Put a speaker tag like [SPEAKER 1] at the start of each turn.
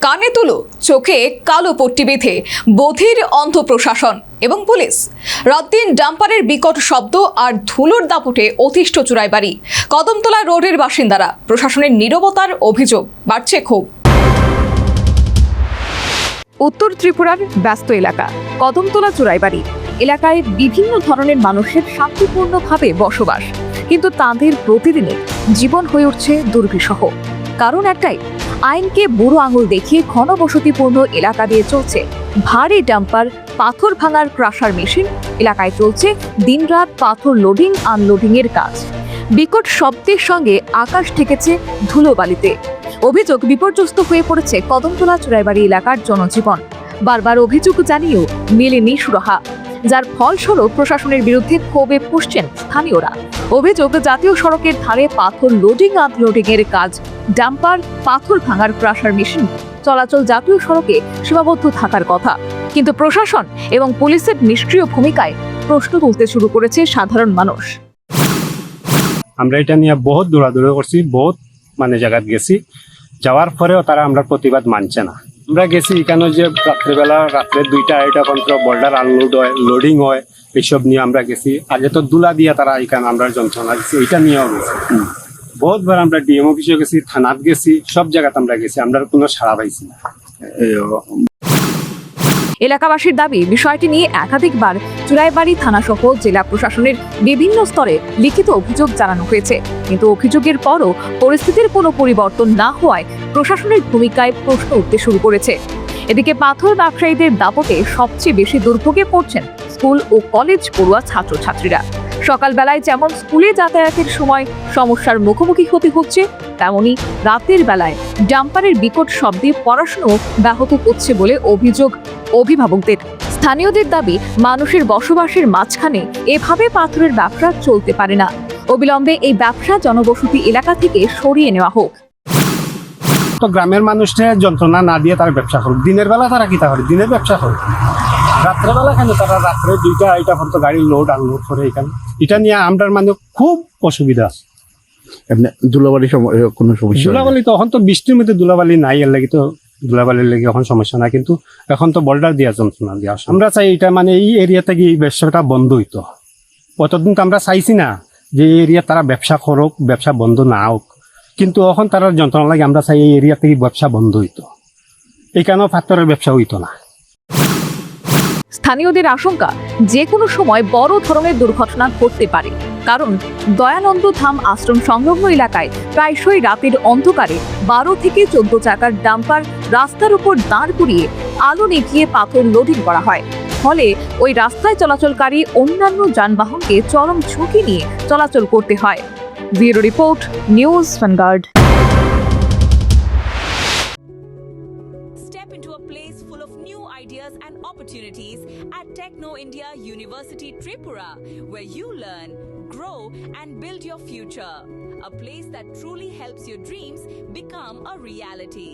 [SPEAKER 1] কানে তুলো, চোখে কালো পট্টি বেঁধে বধির অন্ধ প্রশাসন এবং পুলিশ। রাতদিন ডাম্পারের বিকট শব্দ আর ধুলোর দাপটে অতিষ্ঠ চুরাইবাড়ি কদমতলা রোডের বাসিন্দারা। প্রশাসনের নীরবতার অভিযোগ, বাড়ছে ক্ষোভ।
[SPEAKER 2] উত্তর ত্রিপুরার ব্যস্ত এলাকা কদমতলা চুরাইবাড়ি এলাকায় বিভিন্ন ধরনের মানুষের শান্তিপূর্ণভাবে বসবাস, কিন্তু তাদের প্রতিদিনের জীবন হয়ে উঠছে দুর্বিষহ। কারণ একটাই, আইনকে বুড়ো আঙুল দেখিয়ে ঘনবসতিপূর্ণ এলাকা দিয়ে চলছে ভারী ডাম্পার, পাথর ভাঙার ক্রাশার মেশিন। এলাকায় চলছে দিনরাত পাথর লোডিং আনলোডিং এর কাজ। বিকট শব্দের সঙ্গে আকাশ ঠেকেছে ধুলোবালিতে। অভিযোগ, বিপর্যস্ত হয়ে পড়েছে কদমতলা চুরাইবাড়ি এলাকার জনজীবন। বারবার অভিযোগ জানিয়েও মেলেনি সুরাহা, যার ফলস্বরূপ প্রশাসনের বিরুদ্ধে ক্ষোভে ফুঁসছেন স্থানীয়রা। অভিযোগ, জাতীয় সড়কের ধারে পাথর লোডিং আনলোডিং এর কাজ, ডাম্পার, পাথর ভাঙার ক্রাশার মেশিন চলাচল জাতীয় সড়কে সীমাবদ্ধ থাকার কথা, কিন্তু প্রশাসন এবং পুলিশের নিষ্ক্রিয় ভূমিকায় প্রশ্ন তুলতে শুরু করেছে সাধারণ মানুষ।
[SPEAKER 3] আমরা এটা নিয়ে বহুত দৌড়াদৌড়ি করছি, বহুত জায়গায় গেছি, যাওয়ার পরেও তারা আমরা প্রতিবাদ মানছে না। আমরা গেছি এখানে যে রাত্রে 2টা-2:30 পর্যন্ত বোল্ডার আনলোড হয়, লোডিং হয়, এইসব নিয়ে আমরা গেছি। আগে তো দুলা দিয়ে তারা এখানে আমরা যন্ত্রণা দিচ্ছি, এটা নিয়েও গেছি। বহুতবার আমরা ডিএম অফিসে গেছি, থানাত গেছি, সব জায়গাতে আমরা গেছি, আমরা কোনো সাড়া পাইছি না।
[SPEAKER 2] এলাকাবাসীর দাবি, বিষয়টি নিয়ে একাধিকবার চুরাইবাড়ি থানাসহ জেলা প্রশাসনের বিভিন্ন স্তরে লিখিত অভিযোগ জানানো হয়েছে, কিন্তু অভিযোগের পরও পরিস্থিতির কোনো পরিবর্তন না হওয়ায় প্রশাসনের ভূমিকায় প্রশ্ন উঠতে শুরু করেছে। এদিকে পাথর ব্যবসায়ীদের দাপটে সবচেয়ে বেশি দুর্ভোগে পড়ছেন স্কুল ও কলেজ পড়ুয়া ছাত্রছাত্রীরা। সকালবেলায় যেমন স্কুলে যাতায়াতের সময় সমস্যার মুখোমুখি হতে হচ্ছে, তেমনি রাতের বেলায় ডাম্পারের বিকট শব্দে পড়াশুনো ব্যাহত হচ্ছে বলে অভিযোগ অভিভাবকদের। স্থানীয়দের দাবি, মানুষের বসবাসের মাঝখানে এভাবে পাথরের ব্যবসা চলতে পারে না। অবিলম্বে এই ব্যবসা জনবসতি এলাকা থেকে সরিয়ে নেওয়া হোক।
[SPEAKER 3] তো গ্রামের মানুষরা যন্ত্রণা না দিয়ে তারা ব্যবসা করুক। দিনের বেলা তারা কি করে, দিনের ব্যবসা করে, রাত্রেবেলা কেন তারা রাত্রে 2টা-2:30 পর্যন্ত গাড়ি লোড আনলোড করে এখানে। এটা নিয়ে আমরা খুব অসুবিধা আছে।
[SPEAKER 4] এমনি ধুলাবালি কোনো সমস্যা?
[SPEAKER 3] ধুলাবালি তো এখন তো বৃষ্টির মধ্যে ধুলাবালি নাই, এর লাগি তো ধুলাবালির লেগে এখন সমস্যা না, কিন্তু এখন তো বোল্ডার দিয়া যন্ত্রণা দিয়া। আমরা চাই এটা এই এরিয়া থেকে এই ব্যবসাটা বন্ধ হইতো। অতদিন তো আমরা চাইছি না যে এই এরিয়া তারা ব্যবসা করুক, ব্যবসা বন্ধ না হোক, কিন্তু এখন তারা যন্ত্রণা লাগে। আমরা চাই এই এরিয়া থেকে ব্যবসা বন্ধ হইতো, এখানেও পাথরের ব্যবসা হইতো না।
[SPEAKER 2] স্থানীয়দের আশঙ্কা, যে কোনো সময় বড় ধরনের দুর্ঘটনা ঘটতে পারে, কারণ দয়ানন্দ ধাম আশ্রম সংলগ্ন এলাকায় প্রায়শই রাতের অন্ধকারে 12 থেকে 14 চাকার ডাম্পার রাস্তার উপর দাঁড় করিয়ে আলো নিভিয়ে পাথর লোডিং করা হয়। ফলে ওই রাস্তায় চলাচলকারী অন্যান্য যানবাহনকে চরম ঝুঁকি নিয়ে চলাচল করতে হয়। Bureau report, news vanguard.
[SPEAKER 5] Step into a place full of new ideas and opportunities at Techno India University Tripura, where you learn, grow and build your future. A place that truly helps your dreams become a reality.